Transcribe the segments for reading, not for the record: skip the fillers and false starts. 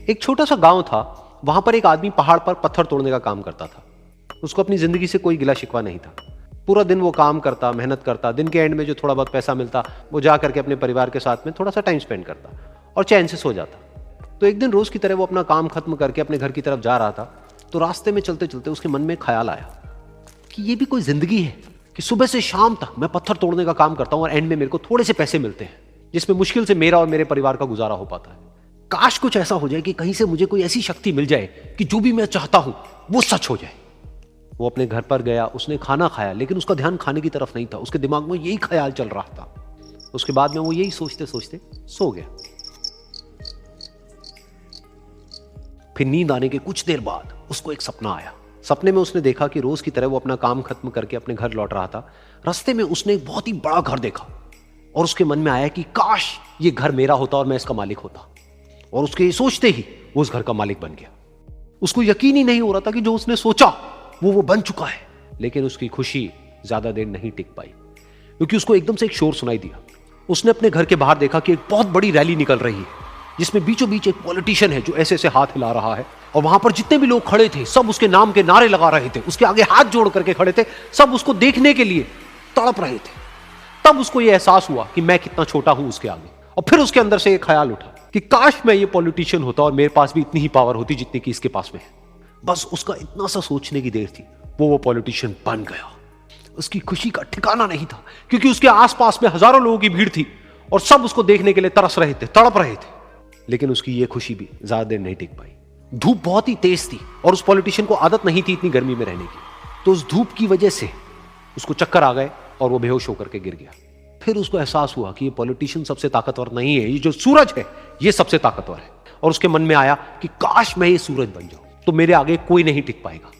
एक छोटा सा गांव था, वहां पर एक आदमी पहाड़ पर पत्थर तोड़ने का काम करता था। उसको अपनी जिंदगी से कोई गिला शिकवा नहीं था। पूरा दिन वो काम करता, मेहनत करता, दिन के एंड में जो थोड़ा बहुत पैसा मिलता वो जा करके अपने परिवार के साथ में थोड़ा सा टाइम स्पेंड करता और चैन से सो जाता। तो एक दिन रोज की तरह वो अपना काम खत्म करके अपने घर की तरफ जा रहा था, तो रास्ते में चलते चलते उसके मन में ख्याल आया कि ये भी कोई जिंदगी है कि सुबह से शाम तक मैं पत्थर तोड़ने का काम करता हूं और एंड में मेरे को थोड़े से पैसे मिलते हैं जिसमें मुश्किल से मेरा और मेरे परिवार का गुजारा हो पाता है। काश कुछ ऐसा हो जाए कि कहीं से मुझे कोई ऐसी शक्ति मिल जाए कि जो भी मैं चाहता हूं वो सच हो जाए। वो अपने घर पर गया, उसने खाना खाया, लेकिन उसका ध्यान खाने की तरफ नहीं था। उसके दिमाग में यही ख्याल चल रहा था। उसके बाद में वो यही सोचते सोचते सो गया। फिर नींद आने के कुछ देर बाद उसको एक सपना आया। सपने में उसने देखा कि रोज की तरह वो अपना काम खत्म करके अपने घर लौट रहा था। रास्ते में उसने एक बहुत ही बड़ा घर देखा और उसके मन में आया कि काश ये घर मेरा होता और मैं इसका मालिक होता। और उसके ये सोचते ही वो उस घर का मालिक बन गया। उसको यकीन ही नहीं हो रहा था कि जो उसने सोचा वो बन चुका है। लेकिन उसकी खुशी ज्यादा देर नहीं टिक पाई, क्योंकि उसको एकदम से एक शोर सुनाई दिया। उसने अपने घर के बाहर देखा कि एक बहुत बड़ी रैली निकल रही है, जिसमें बीचों बीच एक पॉलिटिशियन है जो ऐसे ऐसे हाथ हिला रहा है। और वहां पर जितने भी लोग खड़े थे सब उसके नाम के नारे लगा रहे थे, उसके आगे हाथ जोड़ करके खड़े थे, सब उसको देखने के लिए तड़प रहे थे। तब उसको यह एहसास हुआ कि मैं कितना छोटा हूं उसके आगे। और फिर उसके अंदर से एक ख्याल उठा कि काश मैं ये पॉलिटिशियन होता और मेरे पास भी इतनी ही पावर होती जितनी कि इसके पास में है। बस उसका इतना सा सोचने की देर थी, वो पॉलिटिशियन बन गया। उसकी खुशी का ठिकाना नहीं था, क्योंकि उसके आसपास में हजारों लोगों की भीड़ थी और सब उसको देखने के लिए तरस रहे थे, तड़प रहे थे। लेकिन उसकी ये खुशी भी ज्यादा देर नहीं टिक पाई। धूप बहुत ही तेज थी और उस पॉलिटिशियन को आदत नहीं थी इतनी गर्मी में रहने की। तो उस धूप की वजह से उसको चक्कर आ गए और वो बेहोश होकर के गिर गया। फिर उसको एहसास हुआ कि ये पॉलिटिशियन सबसे ताकतवर नहीं है, ये जो सूरज है ये सबसे ताकतवर है। और उसके मन में आया कि काश मैं ये सूरज बन जाऊं तो मेरे आगे कोई नहीं टिक पाएगा।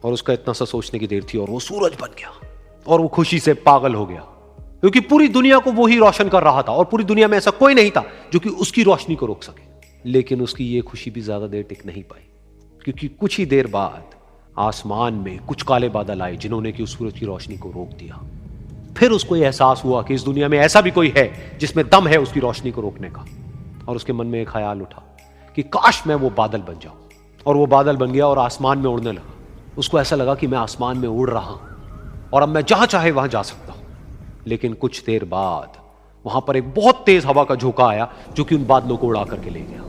और उसका इतना सा सोचने की देर थी और वो सूरज बन गया। और वो खुशी से पागल हो गया, क्योंकि पूरी दुनिया को वो ही रोशन कर रहा था और पूरी दुनिया में ऐसा कोई नहीं था जो कि उसकी रोशनी को रोक सके। लेकिन उसकी ये खुशी भी ज्यादा देर टिक नहीं पाई, क्योंकि कुछ ही देर बाद आसमान में कुछ काले बादल आए जिन्होंने कि उस सूरज की रोशनी को रोक दिया। फिर उसको यह एहसास हुआ कि इस दुनिया में ऐसा भी कोई है जिसमें दम है उसकी रोशनी को रोकने का। और उसके मन में एक ख्याल उठा कि काश मैं वो बादल बन जाऊं। और वो बादल बन गया और आसमान में उड़ने लगा। उसको ऐसा लगा कि मैं आसमान में उड़ रहा हूं और अब मैं जहां चाहे वहां जा सकता हूं। लेकिन कुछ देर बाद वहां पर एक बहुत तेज हवा का झोंका आया जो कि उन बादलों को उड़ा करके ले गया।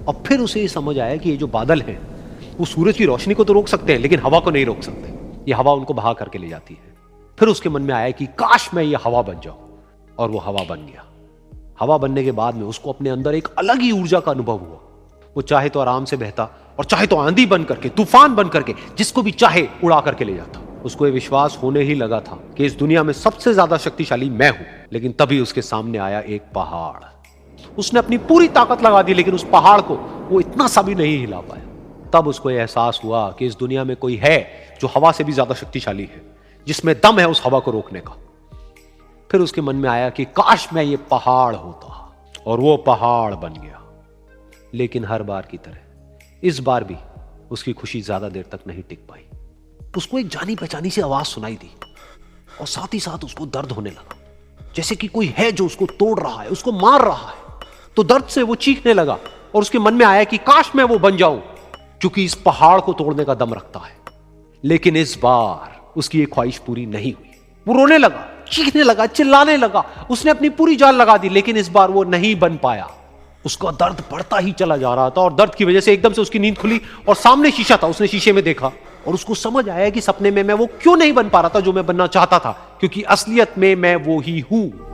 अब फिर उसे ये समझ आया कि ये जो बादल हैं वो सूरज की रोशनी को तो रोक सकते हैं लेकिन हवा को नहीं रोक सकते। ये हवा उनको बहा करके ले जाती है। फिर उसके मन में आया कि काश मैं ये हवा बन जाऊं। और वो हवा बन गया। हवा बनने के बाद में उसको अपने अंदर एक अलग ही ऊर्जा का अनुभव हुआ। वो चाहे तो आराम से बहता और चाहे तो आंधी बन करके, तूफान बन करके, जिसको भी चाहे उड़ा करके ले जाता। उसको ये विश्वास होने ही लगा था कि इस दुनिया में सबसे ज्यादा शक्तिशाली मैं हूं। लेकिन तभी उसके सामने आया एक पहाड़। उसने अपनी पूरी ताकत लगा दी लेकिन उस पहाड़ को वो इतना सा भी नहीं हिला पाया। तब उसको यह एहसास हुआ कि इस दुनिया में कोई है जो हवा से भी ज्यादा शक्तिशाली है, जिसमें दम है उस हवा को रोकने का। फिर उसके मन में आया कि काश मैं ये पहाड़ होता। और वो पहाड़ बन गया। लेकिन हर बार की तरह इस बार भी उसकी खुशी ज्यादा देर तक नहीं टिक पाई। उसको एक जानी पहचानी सी आवाज सुनाई दी और साथ ही साथ उसको दर्द होने लगा, जैसे कि कोई है जो उसको तोड़ रहा है, उसको मार रहा है। तो दर्द से वो चीखने लगा और उसके मन में आया कि काश मैं वो बन जाऊं क्योंकि इस पहाड़ को तोड़ने का दम रखता है। लेकिन इस बार उसकी ये ख्वाहिश पूरी नहीं हुई। वो रोने लगा, चीखने लगा, चिल्लाने लगा। उसने अपनी पूरी जान लगा दी लेकिन इस बार वो नहीं बन पाया। उसका दर्द बढ़ता ही चला जा रहा था और दर्द की वजह से एकदम से उसकी नींद खुली और सामने शीशा था। उसने शीशे में देखा और उसको समझ आया कि सपने में मैं वो क्यों नहीं बन पा रहा था जो मैं बनना चाहता था, क्योंकि असलियत में मैं वो ही हूं।